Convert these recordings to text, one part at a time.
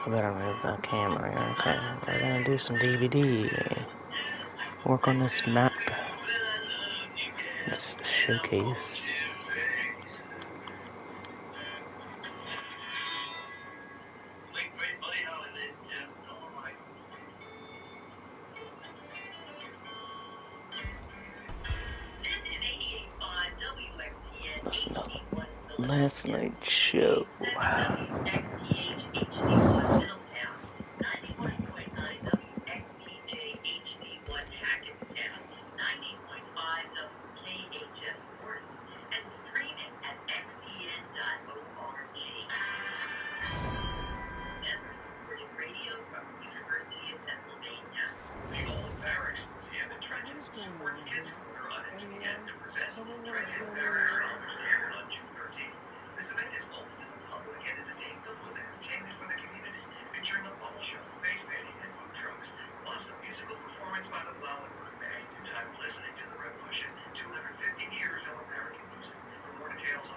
I better move that camera. Okay, we're gonna do some DVD. Work on this map. This showcase. Listen up. Last night's show.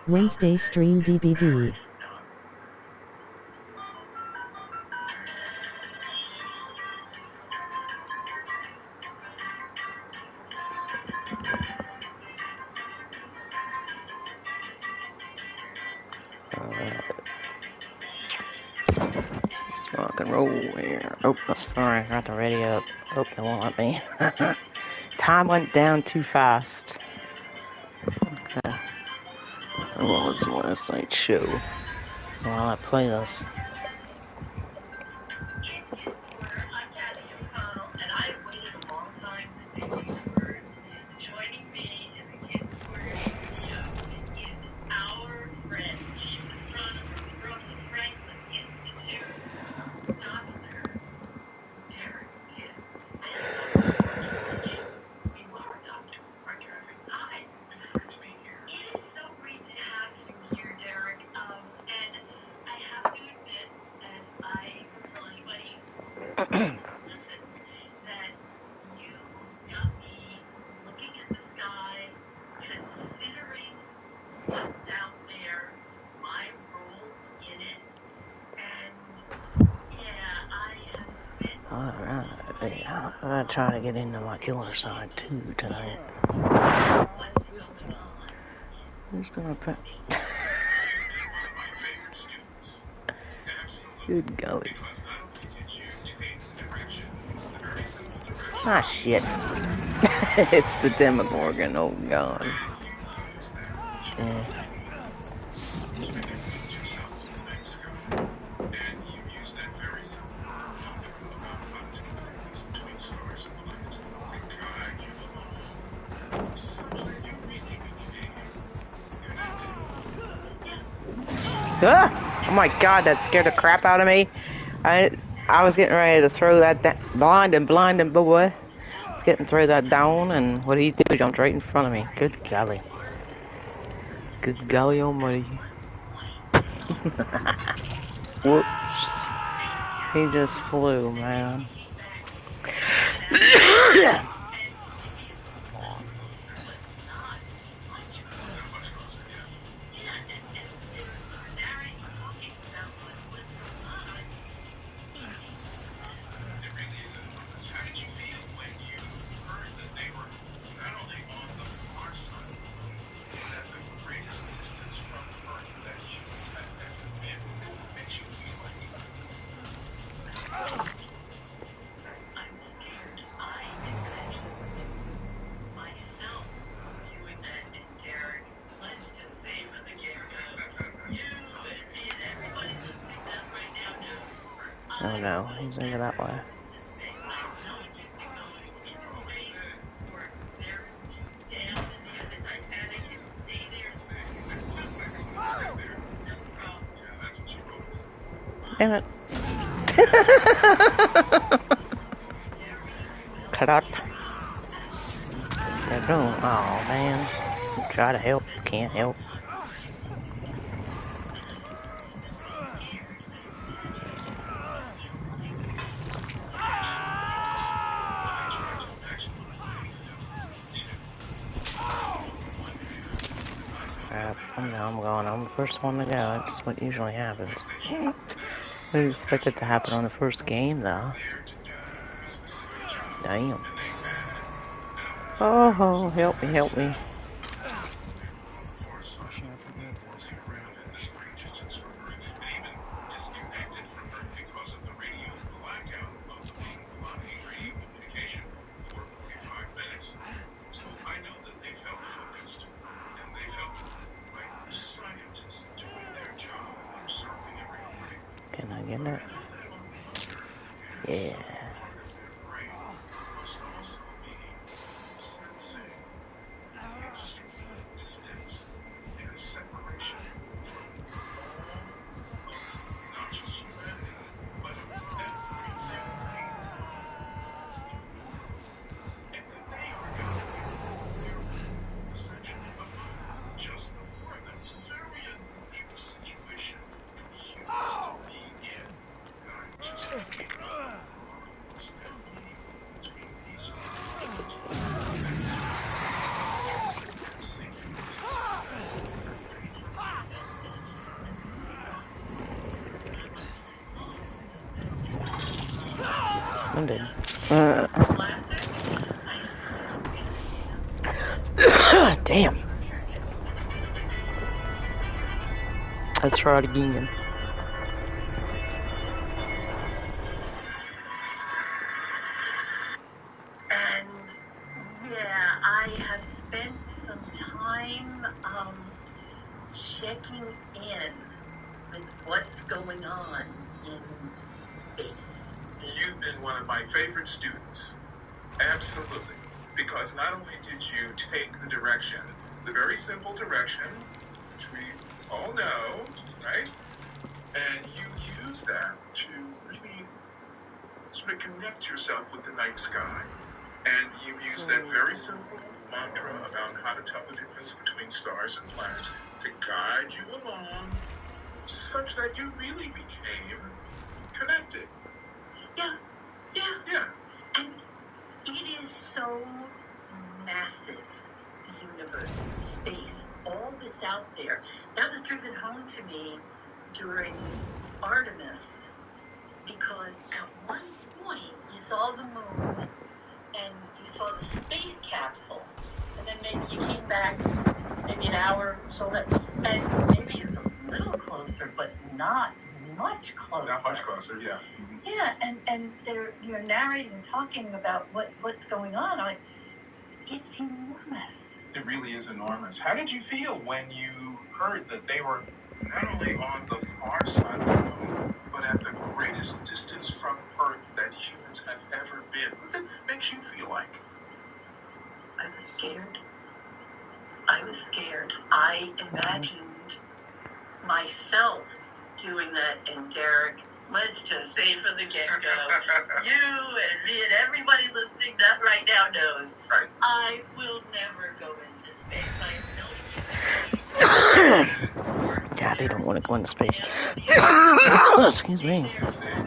Wednesday stream DVD. Let's rock and roll here. Oh, sorry, I got the radio up. Oh, it won't let me. Time went down too fast. Okay. What was the last night's show? While I play this. Alright, I'm gonna try to get into my killer side too tonight. Who's gonna put? Good golly. Ah, shit. It's the Demogorgon, oh god. Yeah. Ah! Oh my god, that scared the crap out of me. I was getting ready to throw that blind boy. I was getting to throw that down, and what did he do? He jumped right in front of me. Good golly. Good golly almighty. Whoops. He just flew, man. Oh no, he's over that way. Damn it. Cut up. They're going, oh man. Try to help, can't help. I'm the first one to go. That's what usually happens. I didn't expect it to happen on the first game, though. Damn. Oh, help me, help me. I shan't forget this. Can I get it? Yeah. I'm dead. Damn. Let's try it again. And yeah, I have spent some time checking in with what's going on in space. You've been one of my favorite students. Absolutely. Because not only did you take the direction, the very simple direction, which we all know, right? And you use that to really sort of connect yourself with the night sky. And you use that very simple mantra about how to tell the difference between stars and planets to guide you along such that you really became connected. Yeah. And it is so massive, the universe, space, all that's out there. That was driven home to me during Artemis, because at one point you saw the moon and you saw the space capsule, and then maybe you came back maybe an hour, so that, and maybe it's a little closer, but not much closer. Not much closer, yeah. Yeah, and they're narrating and talking about what's going on. It's enormous. It really is enormous. How did you feel when you heard that they were not only on the far side of the moon, but at the greatest distance from Earth that humans have ever been? What did that make you feel like? I was scared. I imagined myself doing that, and Derek, let's just say from the get-go, you and me and everybody listening that right now knows, Right. I will never go into space. I know you. Yeah, they don't want to go into space. Excuse me. You'll never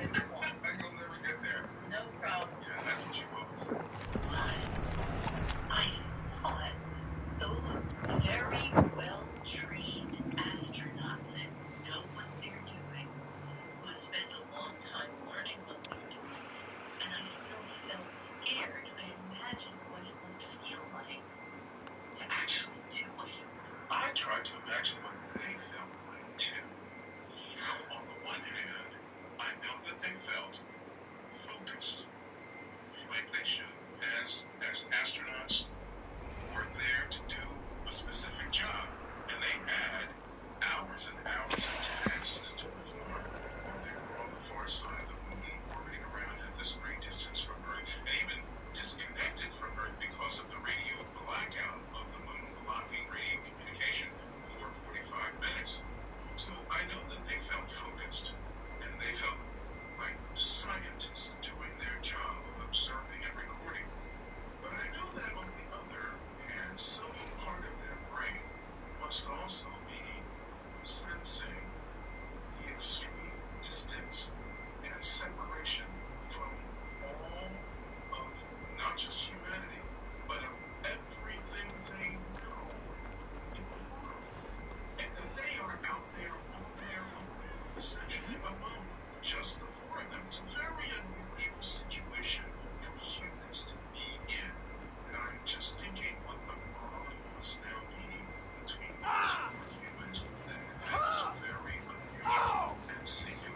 get there. No problem. Yeah, that's what you want. I thought those very well-trained astronauts who know what they're doing, who have spent a long time learning what they're doing, and I still felt scared. I imagined what it must feel like to actually do it. I tried to imagine what they felt like too. On the one hand, I know that they felt focused, like they should, as astronauts who are there to do a specific job, and they had hours and hours of tasks to perform while they were on the far side of the moon, orbiting around at this great distance from Earth, and even disconnected from Earth because of the radio blackout of the moon, blocking radio communication for 45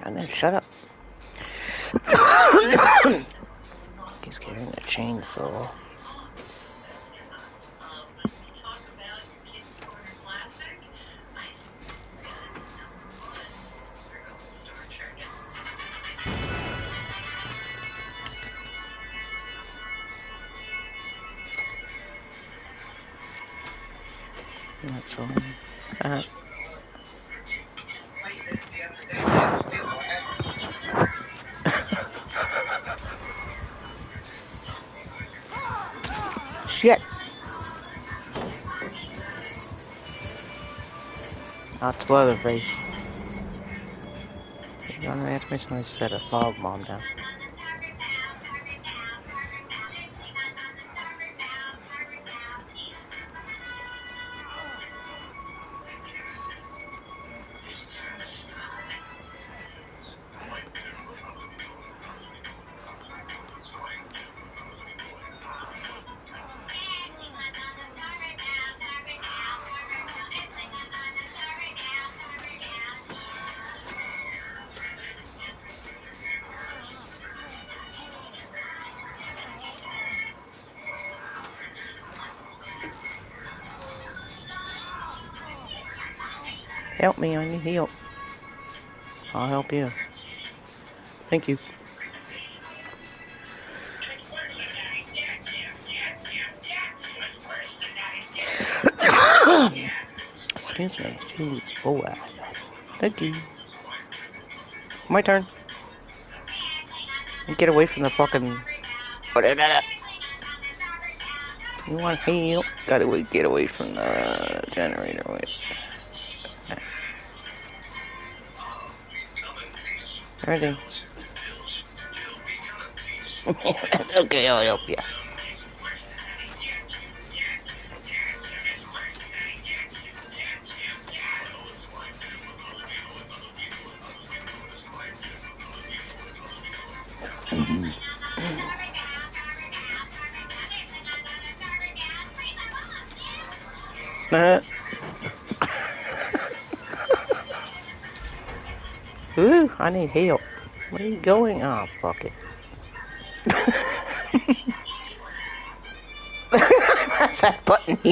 And then shut up. He's carrying a chainsaw. That's all. Shit! That's Leatherface. You're gonna ask me somebody set a fog bomb down. Help me, I need help. I'll help you. Thank you. Excuse me. Jeez, boy. Thank you. My turn. Get away from the fucking... Wait a minute. You want help? Gotta get away from the generator. Wait. Ready? Okay, I'll help you. Ooh, I need help. Where are you going? Oh, fuck it. That's that button. I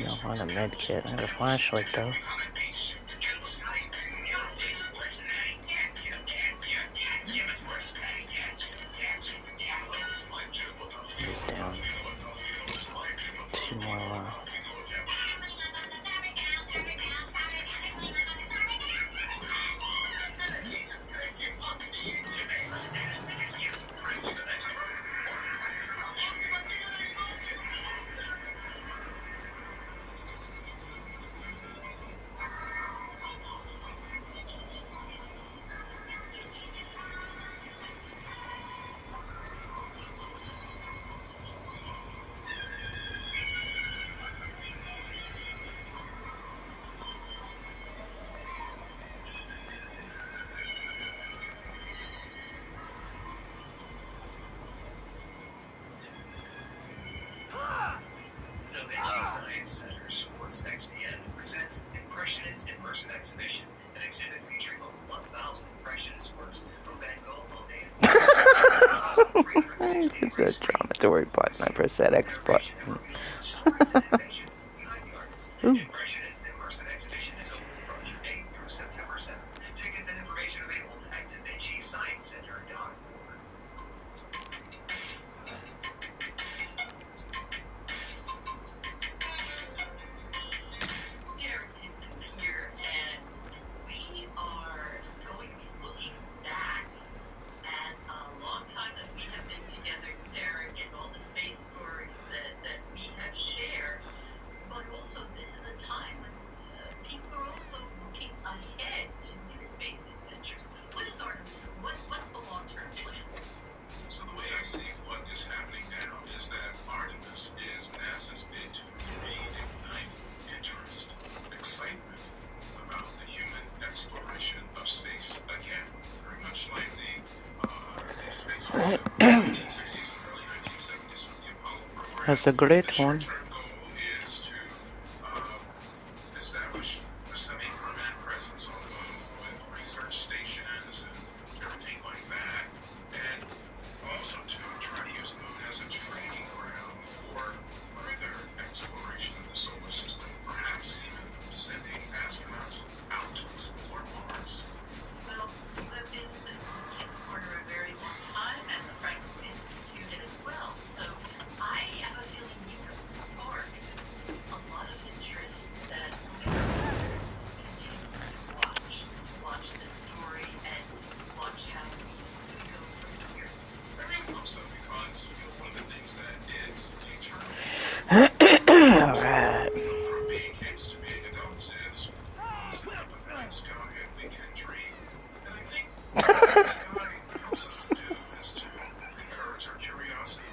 don't want a med kit. I have a flashlight though. He's down. 2 more. It's a derogatory button. I press that X button. Ooh. That's a great one. Short-term goal is to establish a semi-permanent presence on the moon with research stations and everything like that, and also to try to use the moon as a training ground for further exploration of the solar system, perhaps even sending astronauts out to explore Mars. Well, you have been Kids Corner a very long time, and the Franklin Institute as well. So I have a feeling you have sparked a lot of interest that we will continue to watch this story and watch how we go from here. I really hope so, because one of the things that is eternal Alright. from being kids to being adults is looking up at the night sky and we can dream. And I think what the sky helps us to do is to encourage our curiosity,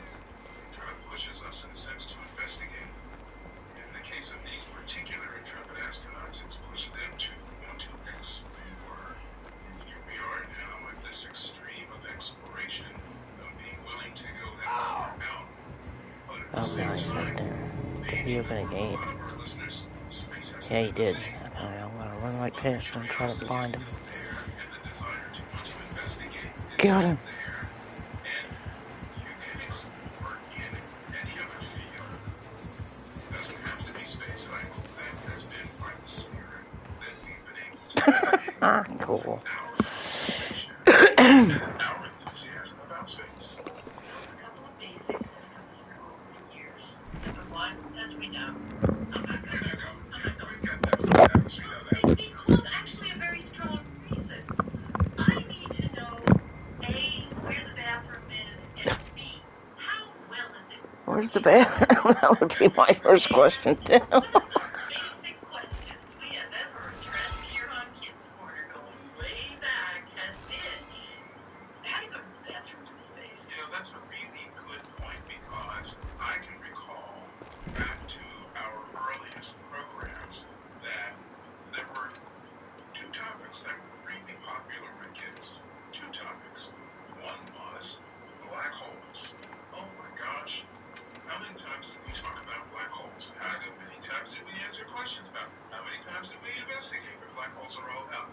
kind of pushes us in a sense to investigate. In the case of these particular intrepid astronauts, it's pushed them to want to explore. And here we are now at this extreme of exploration, of being willing to go that far out. But at the Oh, same nice right time, there. Did maybe he open a for a gate? lot of our listeners, space has Yeah, he did. been a Okay, I'm gonna run right past him and try to blind him. still there, and the desire to want to investigate is Got still him. there, and you can explore in any other field. It doesn't have to be space. I hope that has been part of the spirit that we've been able to convey Ah, cool. our conversation and our enthusiasm about space. Well, a couple of basics have come through over the years. Number one, as we know, I'm not We've going. got that from Dallas, we know that. Because actually a very strong reason. I need to know A, where the bathroom is, and B, how well is it? Where's the bathroom? That would be my first question, too. One of the basic questions we have ever addressed here on Kids Corner, going way back, has been, how do you go to the bathroom in space? You know, that's a really good point, because I can recall back to our earliest programs that there were two topics that were really popular with kids. Two topics. One was black holes. Oh my gosh, how many times did we talk about black holes? How many times did we answer questions about them? How many times did we investigate what black holes are all about?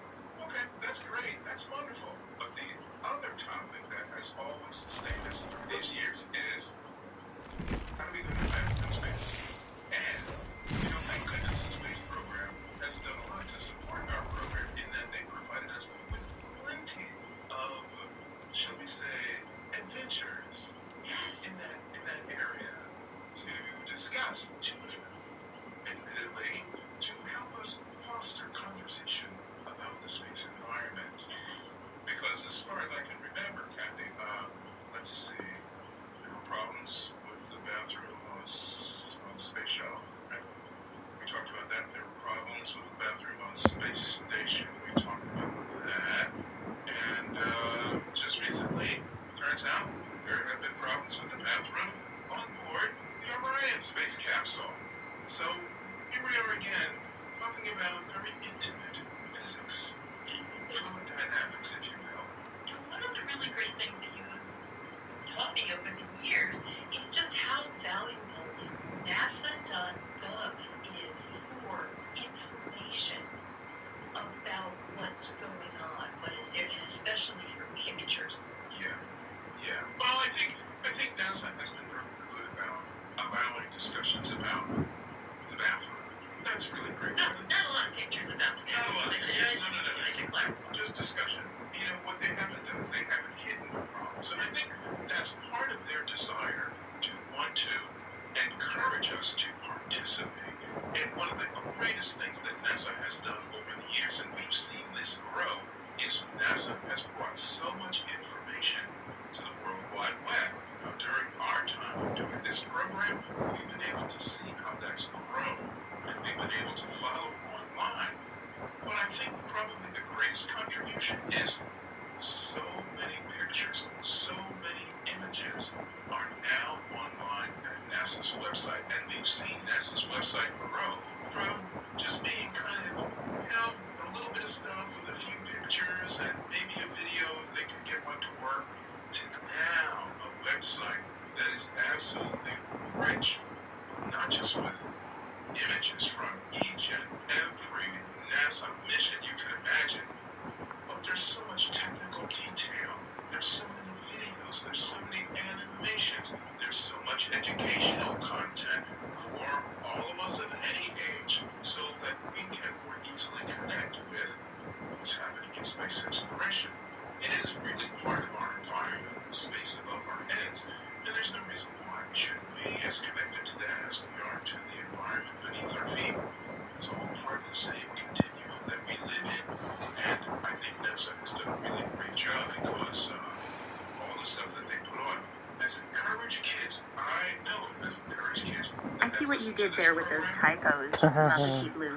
Okay, that's great. That's wonderful. But the other topic that has always sustained us through these years is, how do we go to the bathroom in space? And, you know, thank goodness the space program has done a lot to support our program, in that they provided us with plenty of, shall we say, adventures in that area to discuss, to admittedly, to help us foster conversation about the space environment. Because as far as I can remember, Kathy, let's see, there were problems with the bathroom on the space shuttle, right? We talked about that. There were problems with the bathroom on the space station. We talked about that. And just recently, turns out there have been problems with the bathroom on board the Orion space capsule. So here we are again, talking about very intimate physics, fluid dynamics, if you will. And one of the really great things that you have taught me over the years is just how valuable NASA.gov is for information about what's going on, what is there, and especially for pictures. Yeah. Well, I think NASA has been very good about allowing discussions about the bathroom. That's really great. Not a lot of pictures about the Not a lot of pictures. No. I should clarify. Just discussion. You know, what they haven't done is they haven't hidden the problems. And I think that's part of their desire to want to encourage us to participate. And one of the greatest things that NASA has done over the years, and we've seen this grow, is NASA has brought so much information to the World Wide Web. During our time of doing this program, we've been able to see how that's grown, and we've been able to follow online. But I think probably the greatest contribution is so many pictures, so many images are now online at NASA's website. And we've seen NASA's website grow from just being kind of, you know, a little bit of stuff with a few pictures and maybe a video if they could get one to work, to now a website that is absolutely rich, not just with images from each and every NASA mission you can imagine, but there's so much technical detail. There's so many videos. There's so many animations. There's so much educational content for all of us of any age so that we can more easily connect with what's happening in space exploration. It is really part of our environment, the space above our heads, and there's no reason why we shouldn't be as connected to that as we are to the environment beneath our feet. It's all part of the same continuum that we live in, and I think NASA has done a really great job because all the stuff that they put on has encouraged kids. I know it has encouraged kids. I see what you did there with those typos. Love the key blue.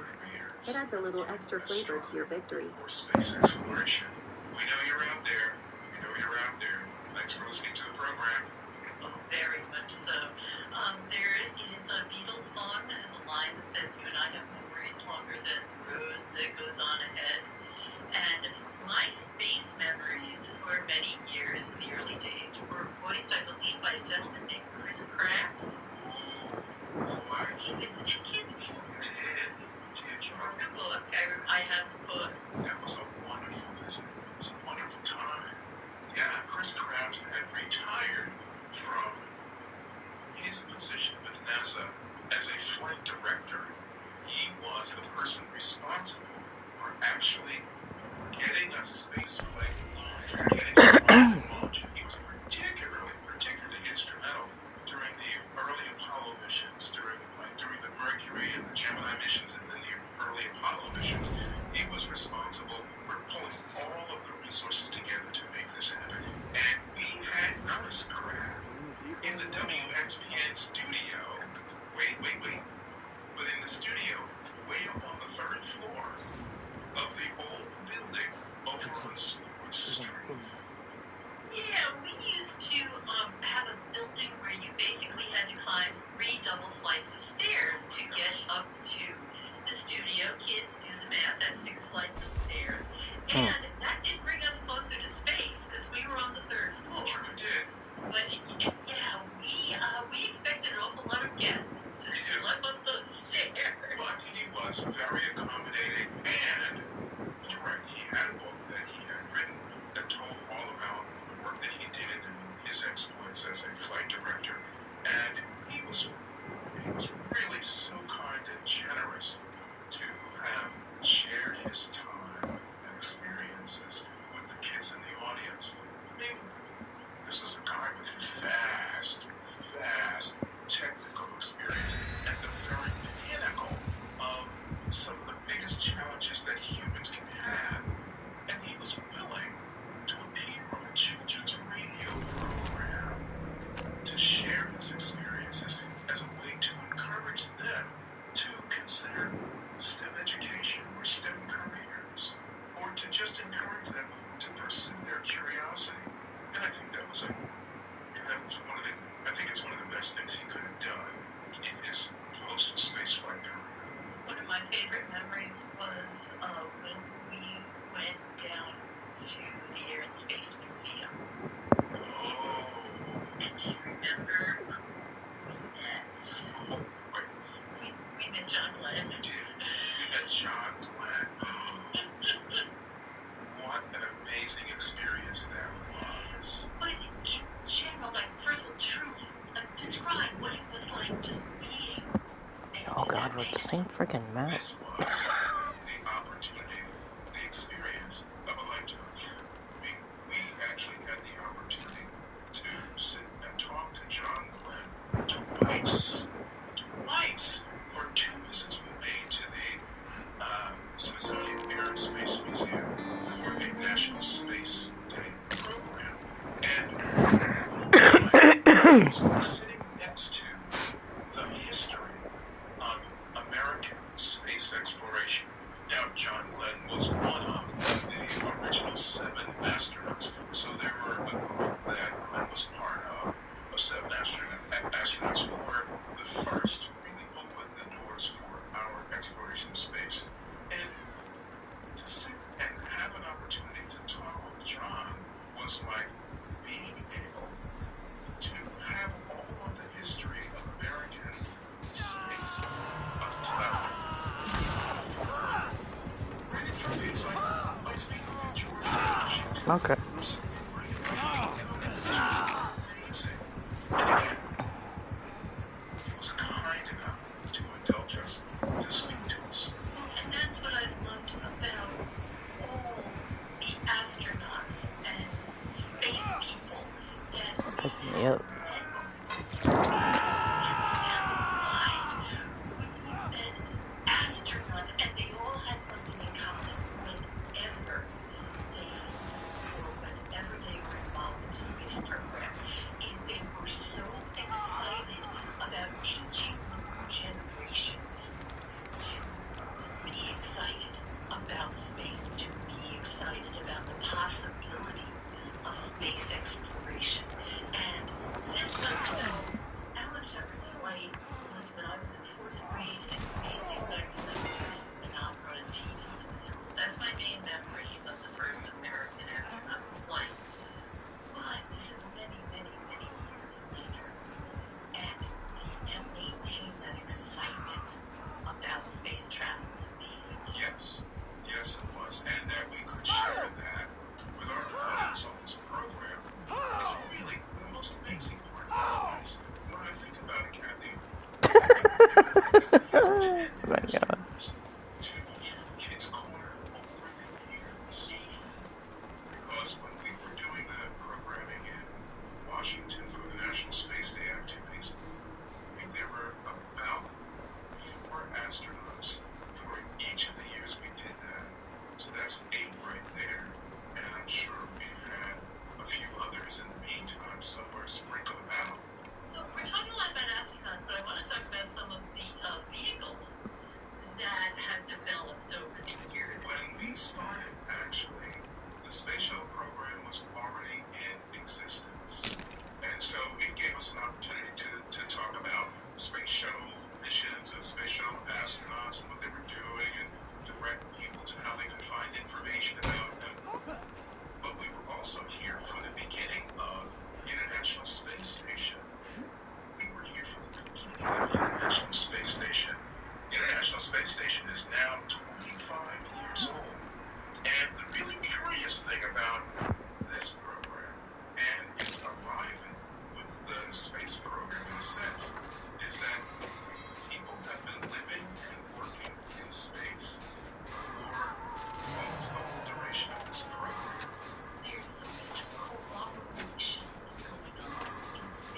It adds a little extra flavor to your victory. Or space exploration. We know you're out there. We know you're out there. Thanks for listening to the program. Oh, very much so. There is a Beatles song and a line that says, "You and I have memories longer than the road that goes on ahead." And my space memories for many years in the early days were voiced, I believe, by a gentleman named Chris Pratt. He visited kids before. Did. You wrote the book. I have the book. That was a wonderful visit. It was a wonderful time. Yeah, Chris Pratt had retired from his position with NASA as a flight director. He was the person responsible for actually getting a space flight launched, getting a rocket launch. He was particularly instrumental during the early Apollo missions, during the Mercury and the Gemini missions, and then the early Apollo missions. He was responsible for pulling all of the resources together to make this happen. And we had Chris Pratt in the WXPN studio. Wait. But in the studio, way up on the third floor of the old building over on Sports Street. Yeah, we used to have a building where you basically had to climb 3 double flights of stairs to get up to the studio. Kids, do the math, that's 6 flights of stairs. And that did bring us closer to space because we were on the 3rd floor. Sure did. But yeah, we expected an awful lot of guests to schlep up those stairs. But he was very accommodating, and you're right, he had a book that he had written that told all about the work that he did and his exploits as a flight director. And he was really so kind and generous to have shared his time and experiences with the kids in the audience. I mean, this is a guy with vast technical experience at the very pinnacle of some of the biggest challenges that humans can have. And he was willing to appear on a children's radio program to share his experiences as a way to encourage them to consider STEM education or STEM careers, or to just encourage them to pursue their curiosity. And I think it's one of the best things he could have done in his post-spaceflight career. One of my favorite memories was when we went down to the Air and Space Museum. Oh. Remember, we met John Glenn. We did. We met John Glenn. What an amazing experience that was. But in general, first of all, truly, describe what it was like just being next Oh to God, that we're man. the same freaking map. This was the opportunity, the experience of a lifetime. We actually had the opportunity to sit and talk to John Glenn twice for 2 visits we made to the Smithsonian Air and Space Museum for a National Space Day program. And was sitting next to the history of American space exploration. Now, John Glenn was one of the original 7 astronauts, so there were a group that Glenn was part of 7 astronauts who were the first to really open the doors for our exploration of space. And to sit and have an opportunity to talk with John was like being able to have Okay. Was kind enough to indulge us to speak to us. And that's what I loved about all the astronauts and space people that Picking me up. astronauts, and they all had something in common. Whenever they flew or whenever they were involved in the space program, is they were so excited about teaching new generations to be excited about space, to be excited about the possibility of space exploration. And this was when Alex Everett's White was when I was in fourth grade, and made the elective that we used an opera on TV to school. That's my main memory of the first American astronaut's flight. But this is many, many, many years later, and to maintain that excitement about space travel is amazing. Yes, yes, it was, and that we could share that with our audience on this program is really the most amazing part of this. When I think about it, Kathy, My God. to Kids Corner over the years, because when we were doing the programming in Washington for the National Space Day activities, I think there were about 4 astronauts for each of the years we did that. So that's 8 right there. And I'm sure we've had a few others in the meantime somewhere sprinkled about. So we're talking a lot about astronauts, but I want to talk about some of the vehicles that have developed over the years. When we started, actually, the space shuttle program was already in existence. And so it gave us an opportunity to talk about space shuttle missions and space shuttle astronauts and what they were doing, and direct people to how they could find information about them. But we were also here for the beginning of International Space Station. We were here for the beginning of International Space Station. The International Space Station is now 25 years old. And the really curious thing about this program and its arriving with the space program in a sense is that people have been living and working in space for almost the whole duration of this program. There's so much cooperation going on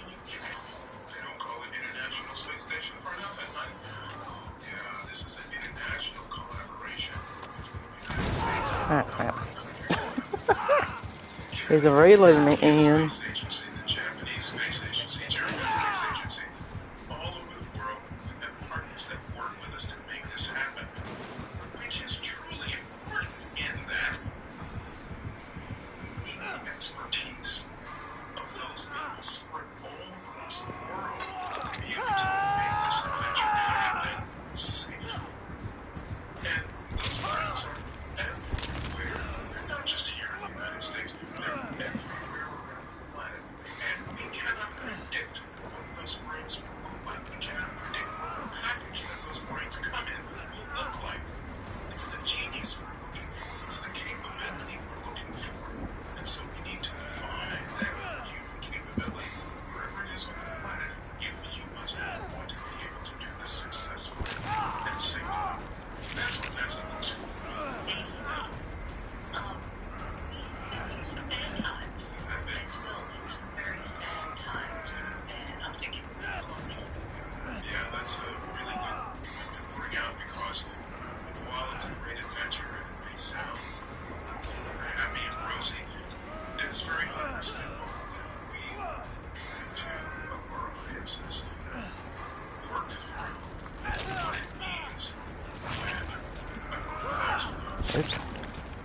in space travel. They don't call it International Space Station for nothing, honey. Yeah, this is an international collaboration between the United States and Ah, other crap. countries. There's a railing in. Space Agency, the Japanese Space Agency, German Space Agency, all over the world, we have partners that work with us to make this happen, which is truly important in that the expertise of those people spread all across the world to be able to make this adventure happen safely. And those brains are everywhere. They're not just here in the United States, they're everywhere around the planet. And we cannot predict what those brains will look like. We cannot predict what the package that those brains come in will look like. It's the genius we're looking for. It's the capability we're looking for. And so we need to find that human capability wherever it is on the planet if humans want to be able to do this successfully and safely. That's what NASA looks for. We've been through some bad times as well, through some very sad times, and I'm thinking of all of you. Yeah, that's a really good point to bring out, because while it's a great adventure and it may sound happy and rosy, it is very understandable that we have to help our audiences work through what it means when astronauts Oops.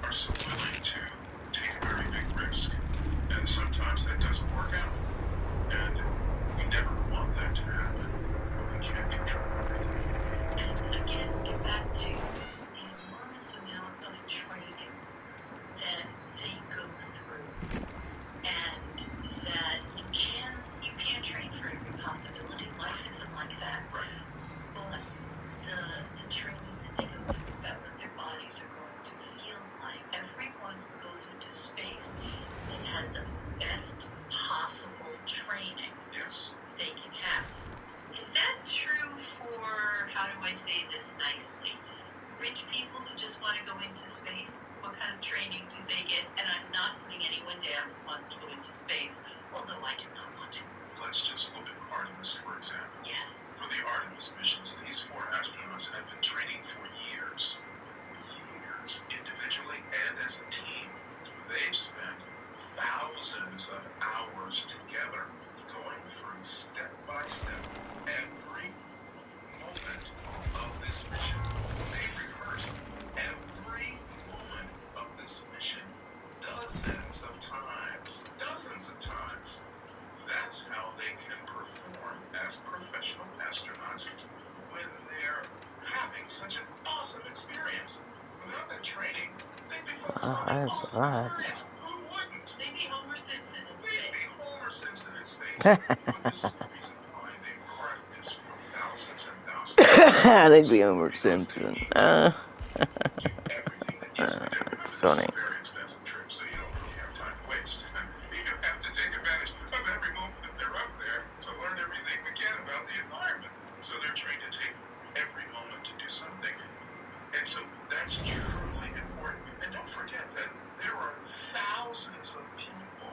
are so willing to take a very big risk. And sometimes that doesn't work out. And we never want that to happen, but we can't control everything. And again, get back to the enormous amount of training that they go through, and that you can train for every possibility. Life isn't like that. Right. But the training that they go through about what their bodies are going to feel professional astronauts when they're having such an awesome experience. Without that training, they'd be focused on the That's awesome right. experience. Who wouldn't? Maybe Homer Simpson in They'd be space. Homer Simpson in space. But this is the reason why they practice for thousands and thousands of hours. They'd be Homer Simpson. Do everything that needs to be done. It's This funny. is a very expensive trip, so you don't really have time to waste. You have to take advantage of every moment that they're up there to learn everything we can about the environment. So they're trained to take every moment to do something. And so that's truly important. And don't forget that there are thousands of people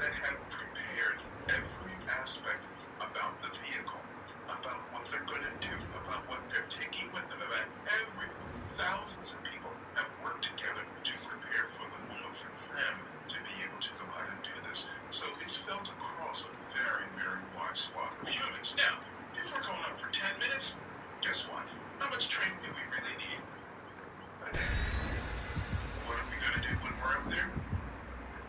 that have prepared every aspect about the vehicle, about what they're going to do, about what they're taking with them, about every thousands of people have worked together to prepare for the moment for them to be able to go out and do this. So it's felt across a very, very wide swath of humans. Now, if we're going up for 10 minutes, guess what? How much training do we really need? What are we going to do when we're up there?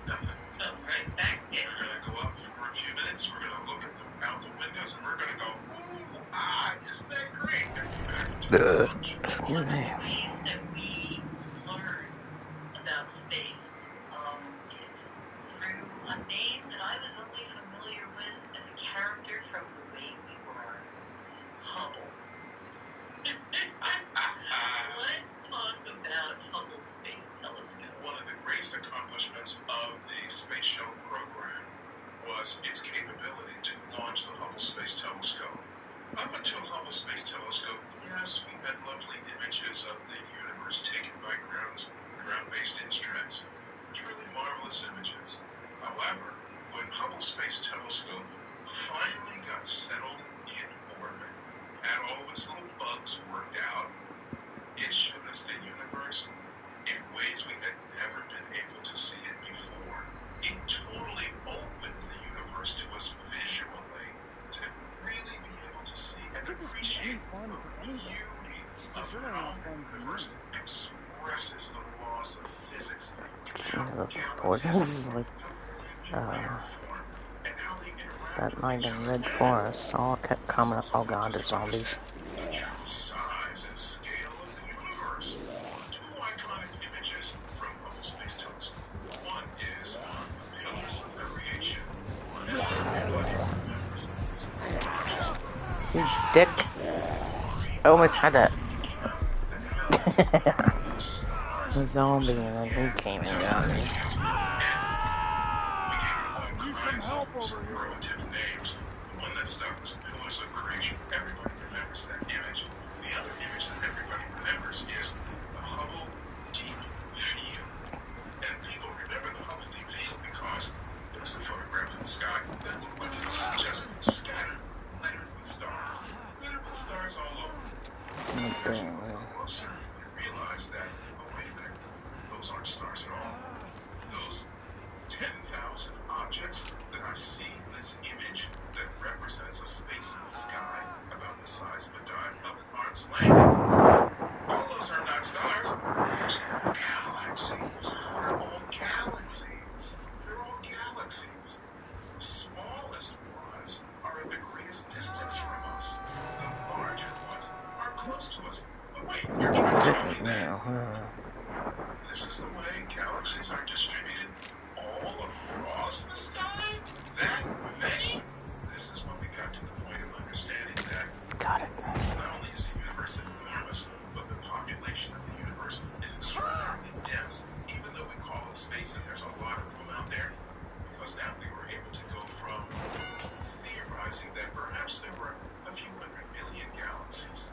Nothing. Oh, right back We're there. going to go up for a few minutes. We're going to look at out the windows, and we're going to go, ooh, isn't that great? And be back to the lunch. Excuse One of me. the ways that we learn about space is through a name that I was only familiar with as a character from The Way We Were, Hubble. Let's talk about Hubble Space Telescope. One of the greatest accomplishments of the Space Shuttle program was its capability to launch the Hubble Space Telescope. Up until Hubble Space Telescope, yes, we had lovely images of the universe taken by ground-based instruments. Truly marvelous images. However, when Hubble Space Telescope finally got settled in orbit, had all of its little bugs worked out, it showed us the universe in ways we had never been able to see it before. It totally opened the universe to us visually to really be able to see and Could this be appreciate any fun the for anybody? beauty It's of certainly how not the fun for universe me. expresses the laws of physics, how Jesus, galaxies gorgeous. Like, have molecular form, and how they interact that with night each in other. Red And Forest, all kept this coming up. is Oh god, just there's to zombies. understand the true size and scale of the universe. Two iconic images from Hubble Space Telescope. One is the Pillars of Creation. Everybody remembers these gorgeous You dick. I almost had that. A zombie and then he came and got me. Need some help over here. Superlative names. The one that stuck was Pillars of Creation. Everybody remembers that image. The other image that everybody remembers is the Hubble Deep Field. And people remember the Hubble Deep Field because it was a photograph of the sky that looked like it's just scattered, littered with stars. Littered with stars all over. As you look closer, you realize that, oh wait a minute, those aren't stars at all. Those 10,000 objects that I see in this image that represents a space in the sky about the size of a dime of an arm's length. All those are not stars. Those are galaxies. They're all galaxies. They're all galaxies. The smallest ones are at the greatest distance from us. The larger ones are close to us. But wait, you're trying to tell me that this is the way galaxies are distributed all across the sky? That many? This is when we got to the point of understanding that Got it. not only is the universe enormous, but the population of the universe is extraordinarily dense, even though we call it space and there's a lot of room out there, because now we were able to go from theorizing that perhaps there were a few hundred million galaxies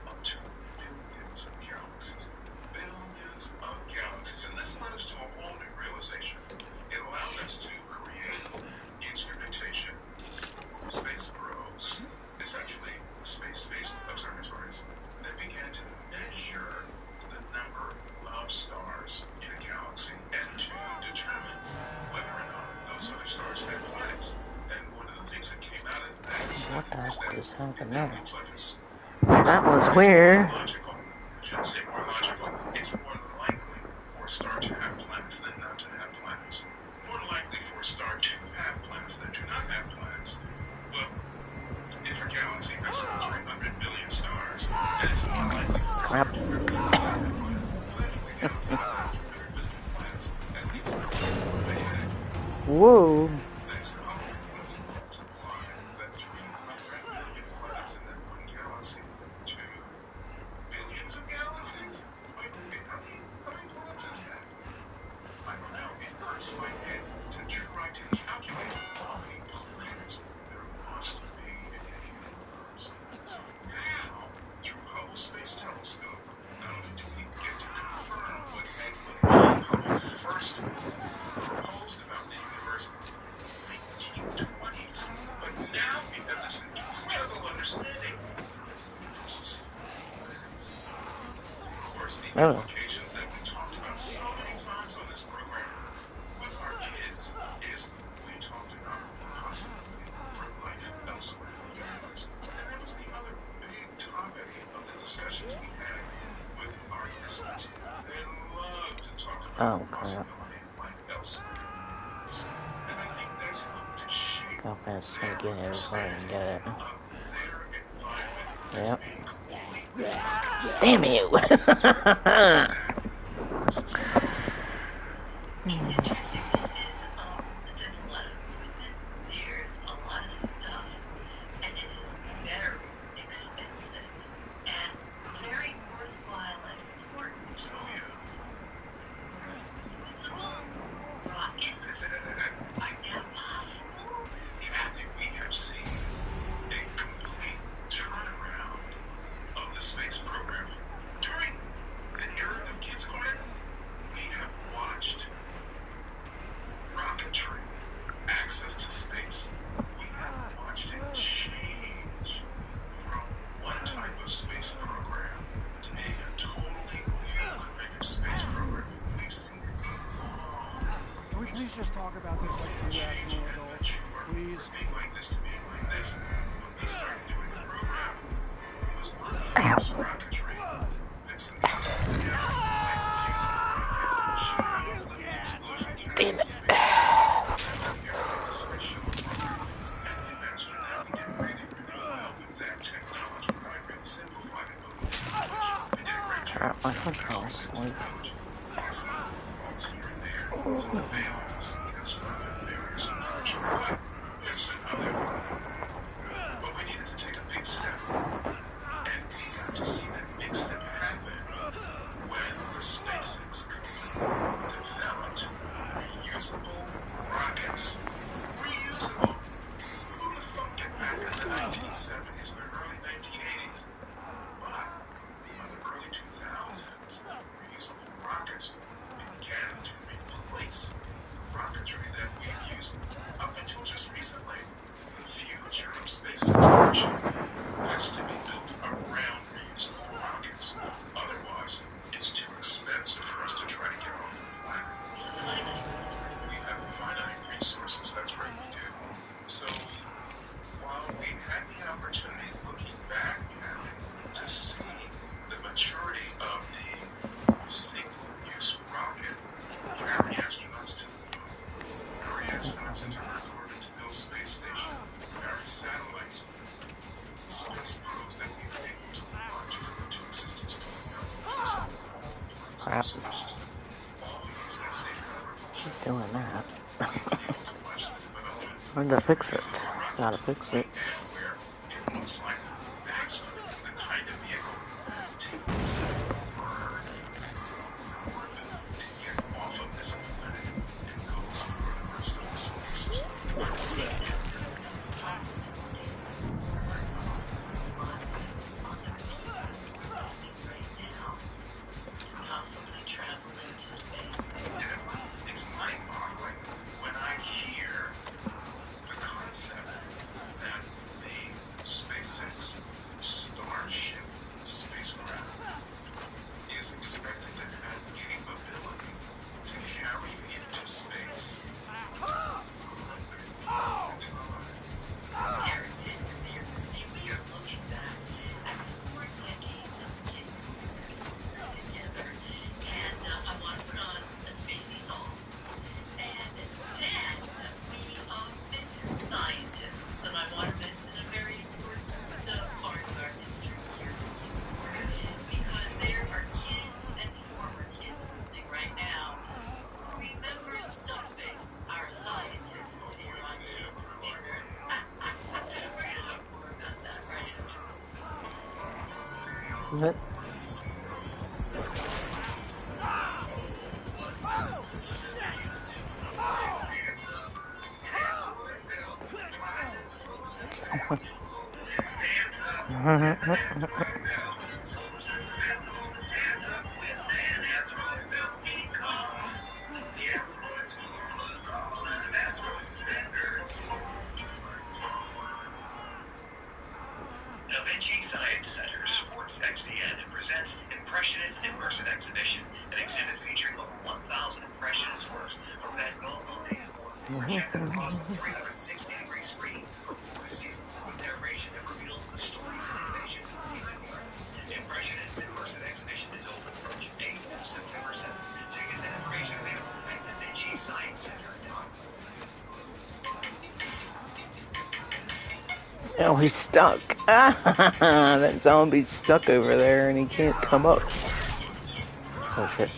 up to billions of galaxies. Billions of galaxies. And this led us to a whole new realization. It allowed us to create instrumentation, space probes, essentially space-based observatories that began to measure the number of stars in a galaxy and to determine whether or not those other stars had planets. And one of the things that came out of that is What the heck that just happened it there? looks like it's That was weird. logical. I shouldn't say more logical. It's more likely for a star to have planets than not to have planets. More likely for a star to have planets than to not have planets. Well, if galaxy has 300 billion stars, and it's unlikely for us Crap. to compare planets to otherwise. Well, that means a galaxy has 300 billion planets, at least way ahead. Whoa. Thanks to Hubble, let's multiply that 300 billion planets in that one galaxy to billions of galaxies? Wait, how many planets is that? I don't know. It hurts my head to try to calculate how many planets there must be in the universe. So now, through Hubble Space Telescope, not only do we get to confirm what Edwin Hubble first proposed about the universe in the 1920s, but now we have this incredible understanding. This is planets. Of course, the Oh. implications that we talked about so many times on this program with our kids is we talked about possibility for life elsewhere in the universe. And that was the other big topic of the discussions we had with our listeners. They love to talk about the Oh, crap. possibility of life elsewhere in the universe. And I think that's helped to shape How fast their sneak in here before I can get it. understanding of their environment as Yep. being completely unexpected. Damn you. It's interesting because there's a lot of movement, there's a lot of stuff, and it is very expensive and very worthwhile and important. Usable rockets are now possible. Kathy, we have seen a complete turnaround of the space program. During the era of Kids Corner, we have watched rocketry, access to space. We have watched it change from one type of space program to being a totally new kind of space program. We've seen it evolve. Can we please just talk about this like two rational adults? Please. From being like this to being like this. When we started doing the program, it was one Ow. first rocketry. Vixen got it together, like fused the rocket, shooting out the living explosion Damn it. space. That was the era of the space shuttle program. And we mastered that. We did really, really well with that technology. I really simplified it, but we did a great job. Crap, my foot fell asleep. Some faults here and there, some failures, some failures, unfortunately. But understood how they were. But we needed to take a big step. And we got to see that big step happen when the SpaceX company developed reusable rockets. Reusable. Who would have thought it back in the 1970s and the early 1980s? But by the early 2000s, reusable rockets began to replace rocketry that we've used up until just recently. The future of space exploration has to be built around reusable rockets. Otherwise, it's too expensive for us to try to get off the planet. We have finite resources, that's right, we do. So, while we had the opportunity, looking back at it, to see the maturity of the single-use rocket, carry astronauts to the moon, carry astronauts into Earth orbit to build space station, carry satellites, space probes that we've been able to launch into existence coming out. Crap. All use that same propulsion. Keep doing that. We've been able to watch the development When to fix it? Gotta fix it. and where it looks like that's the kind of vehicle takes burn orbit to get off of this planet and go explore the rest of the solar system. Possibly travel into space. It's mind-boggling when I hear the concept that But Da Vinci Science Center supports XPN and presents Impressionist Immersive Exhibition, an exhibit featuring over 1,000 Impressionist works from Van Gogh, Monet, and more, projected across a 360-degree screen before a scene, with narration that reveals the stories and innovations of painting artists. Impressionist Immersive Exhibition is open from June 8th through September 7th. Tickets and information available at DaVinciScienceCenter.com. oh, he's stuck. That zombie's stuck over there and he can't come up. Oh shit.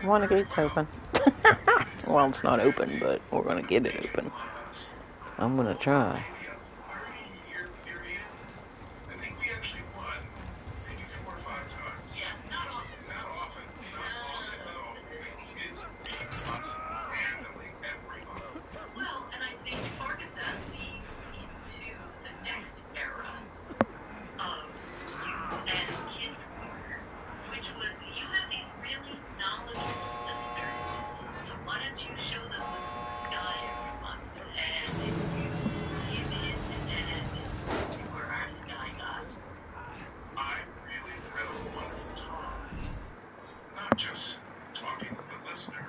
One of the gates open. Well, it's not open, but we're gonna get it open. I'm gonna try.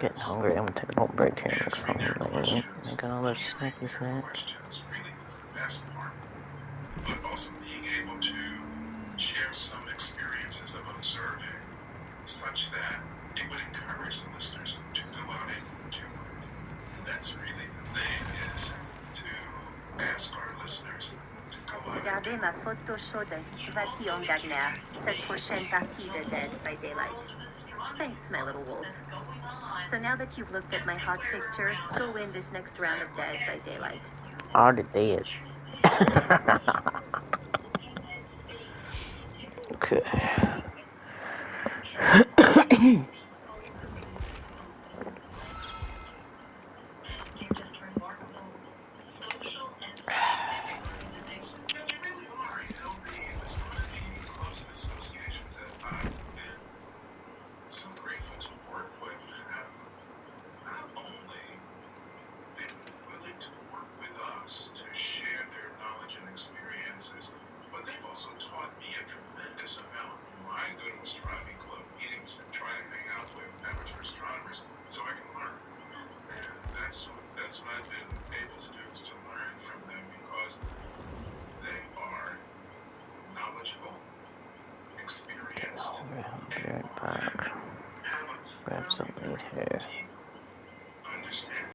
Getting hungry. I'm gonna take a little break here and make something later. Make another snacky snack. But also being able to share some experiences of observing, such that it would encourage the listeners to go out and do it. That's really the thing, is to ask our listeners to go out and Regardez ma photo chaude d'excavation Gagner, cette prochaine partie de Dead by Daylight. Thanks, my little wolf. So now that you've looked at my hot picture, go win this next round of Dead by Daylight. Already did. Okay. That's what I've been able to do, is to learn from them, because they are knowledgeable, experienced, I'll be right back. Grab something here.